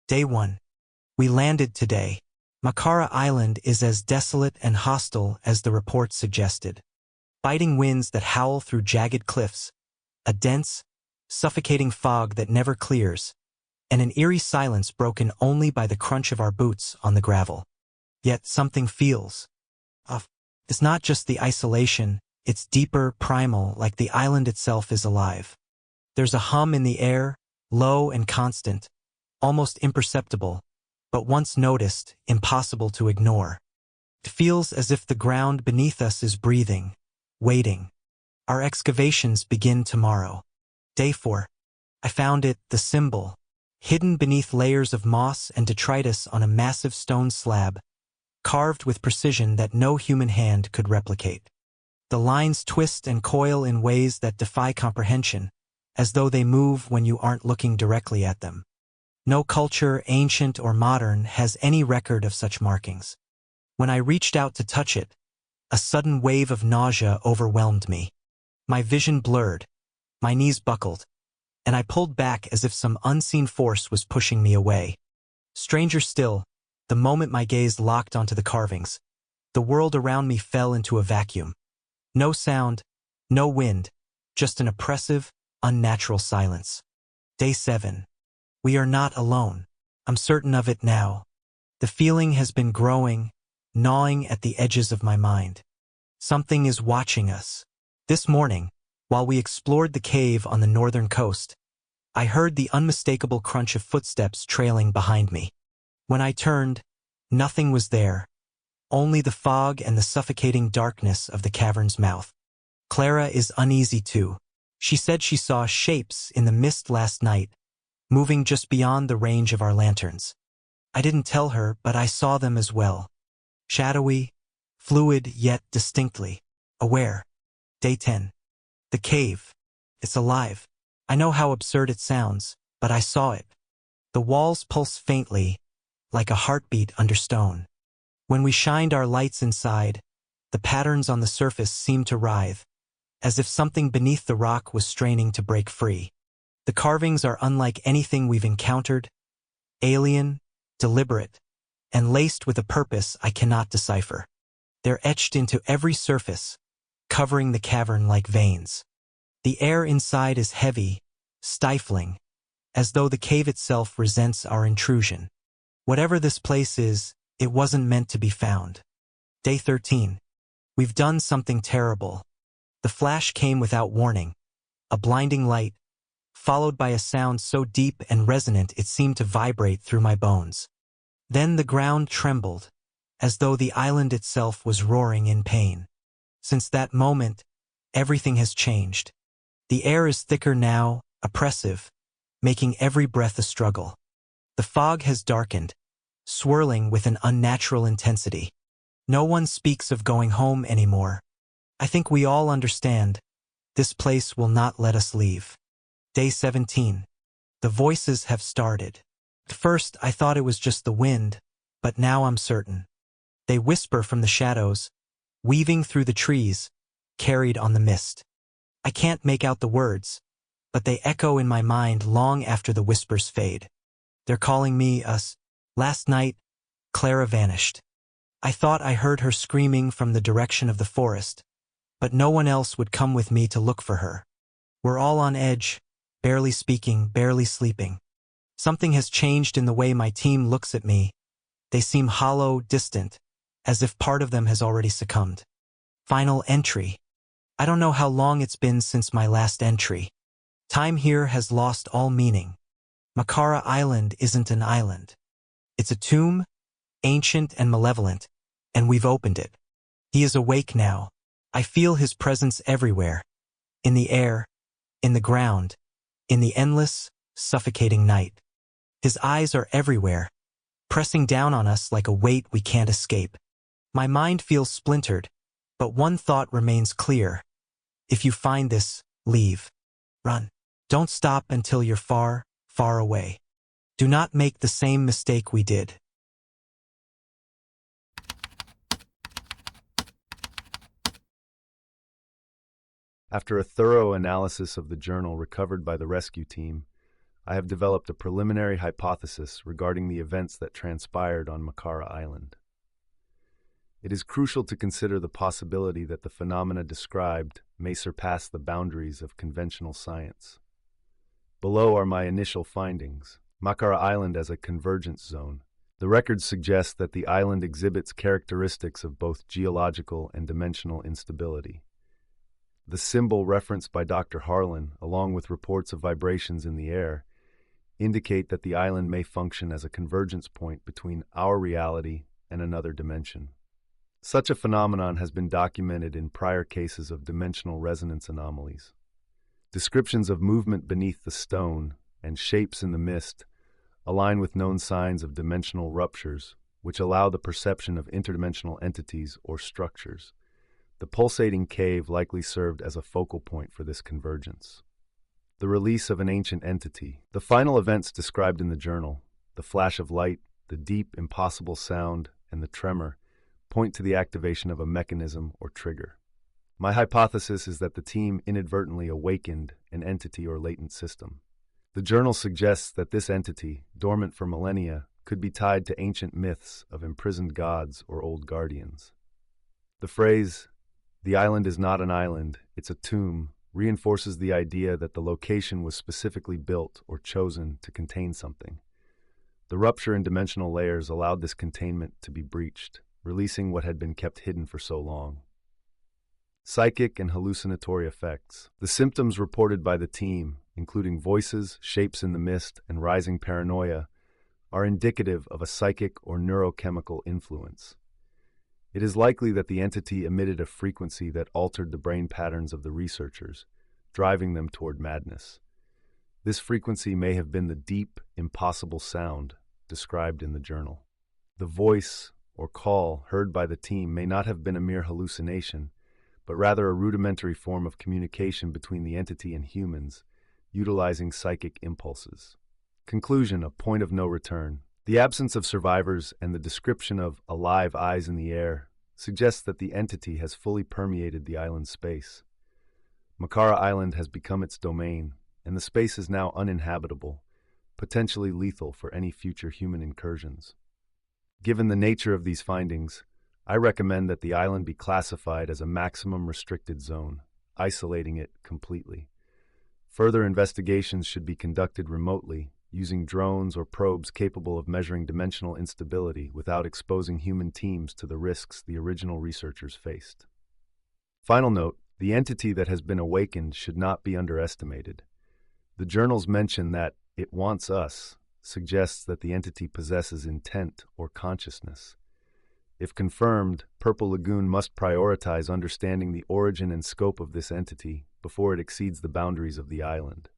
Day 1. We landed today. Makara Island is as desolate and hostile as the report suggested. Biting winds that howl through jagged cliffs, a dense, suffocating fog that never clears, and an eerie silence broken only by the crunch of our boots on the gravel. Yet something feels off. It's not just the isolation, it's deeper, primal, like the island itself is alive. There's a hum in the air, low and constant, almost imperceptible, but once noticed, impossible to ignore. It feels as if the ground beneath us is breathing, waiting. Our excavations begin tomorrow. Day 4. I found it, the symbol, hidden beneath layers of moss and detritus on a massive stone slab, carved with precision that no human hand could replicate. The lines twist and coil in ways that defy comprehension, as though they move when you aren't looking directly at them. No culture, ancient or modern, has any record of such markings. When I reached out to touch it, a sudden wave of nausea overwhelmed me. My vision blurred, my knees buckled, and I pulled back as if some unseen force was pushing me away. Stranger still, the moment my gaze locked onto the carvings, the world around me fell into a vacuum. No sound, no wind, just an oppressive, unnatural silence. Day 7. We are not alone. I'm certain of it now. The feeling has been growing, gnawing at the edges of my mind. Something is watching us. This morning, while we explored the cave on the northern coast, I heard the unmistakable crunch of footsteps trailing behind me. When I turned, nothing was there, only the fog and the suffocating darkness of the cavern's mouth. Clara is uneasy too. She said she saw shapes in the mist last night, moving just beyond the range of our lanterns. I didn't tell her, but I saw them as well. Shadowy, fluid yet distinctly aware. Day 10. The cave. It's alive. I know how absurd it sounds, but I saw it. The walls pulse faintly, like a heartbeat under stone. When we shined our lights inside, the patterns on the surface seemed to writhe, as if something beneath the rock was straining to break free. The carvings are unlike anything we've encountered, alien, deliberate, and laced with a purpose I cannot decipher. They're etched into every surface, covering the cavern like veins. The air inside is heavy, stifling, as though the cave itself resents our intrusion. Whatever this place is, it wasn't meant to be found. Day 13. We've done something terrible. The flash came without warning, a blinding light, followed by a sound so deep and resonant it seemed to vibrate through my bones. Then the ground trembled, as though the island itself was roaring in pain. Since that moment, everything has changed. The air is thicker now, oppressive, making every breath a struggle. The fog has darkened, swirling with an unnatural intensity. No one speaks of going home anymore. I think we all understand. This place will not let us leave. Day 17. The voices have started. At first, I thought it was just the wind, but now I'm certain. They whisper from the shadows, weaving through the trees, carried on the mist. I can't make out the words, but they echo in my mind long after the whispers fade. They're calling me, us. Last night, Clara vanished. I thought I heard her screaming from the direction of the forest, but no one else would come with me to look for her. We're all on edge, barely speaking, barely sleeping. Something has changed in the way my team looks at me. They seem hollow, distant, as if part of them has already succumbed. Final entry. I don't know how long it's been since my last entry. Time here has lost all meaning. Makara Island isn't an island. It's a tomb, ancient and malevolent, and we've opened it. He is awake now. I feel his presence everywhere. In the air, in the ground, in the endless, suffocating night. His eyes are everywhere, pressing down on us like a weight we can't escape. My mind feels splintered, but one thought remains clear. If you find this, leave. Run. Don't stop until you're far, far away. Do not make the same mistake we did. After a thorough analysis of the journal recovered by the rescue team, I have developed a preliminary hypothesis regarding the events that transpired on Makara Island. It is crucial to consider the possibility that the phenomena described may surpass the boundaries of conventional science. Below are my initial findings. Makara Island as a convergence zone. The records suggest that the island exhibits characteristics of both geological and dimensional instability. The symbol referenced by Dr. Harlan, along with reports of vibrations in the air, indicate that the island may function as a convergence point between our reality and another dimension. Such a phenomenon has been documented in prior cases of dimensional resonance anomalies. Descriptions of movement beneath the stone and shapes in the mist align with known signs of dimensional ruptures, which allow the perception of interdimensional entities or structures. The pulsating cave likely served as a focal point for this convergence. The release of an ancient entity. The final events described in the journal, the flash of light, the deep, impossible sound, and the tremor, point to the activation of a mechanism or trigger. My hypothesis is that the team inadvertently awakened an entity or latent system. The journal suggests that this entity, dormant for millennia, could be tied to ancient myths of imprisoned gods or old guardians. The phrase, "The island is not an island, it's a tomb," reinforces the idea that the location was specifically built or chosen to contain something. The rupture in dimensional layers allowed this containment to be breached, releasing what had been kept hidden for so long. Psychic and hallucinatory effects. The symptoms reported by the team, including voices, shapes in the mist, and rising paranoia, are indicative of a psychic or neurochemical influence. It is likely that the entity emitted a frequency that altered the brain patterns of the researchers, driving them toward madness. This frequency may have been the deep, impossible sound described in the journal. The voice or call heard by the team may not have been a mere hallucination, but rather a rudimentary form of communication between the entity and humans, utilizing psychic impulses. Conclusion: a point of no return. The absence of survivors and the description of alive eyes in the air suggests that the entity has fully permeated the island's space. Makara Island has become its domain, and the space is now uninhabitable, potentially lethal for any future human incursions. Given the nature of these findings, I recommend that the island be classified as a maximum restricted zone, isolating it completely. Further investigations should be conducted remotely, using drones or probes capable of measuring dimensional instability without exposing human teams to the risks the original researchers faced. Final note: the entity that has been awakened should not be underestimated. The journals mention that "it wants us" suggests that the entity possesses intent or consciousness. If confirmed, Purple Lagoon must prioritize understanding the origin and scope of this entity before it exceeds the boundaries of the island.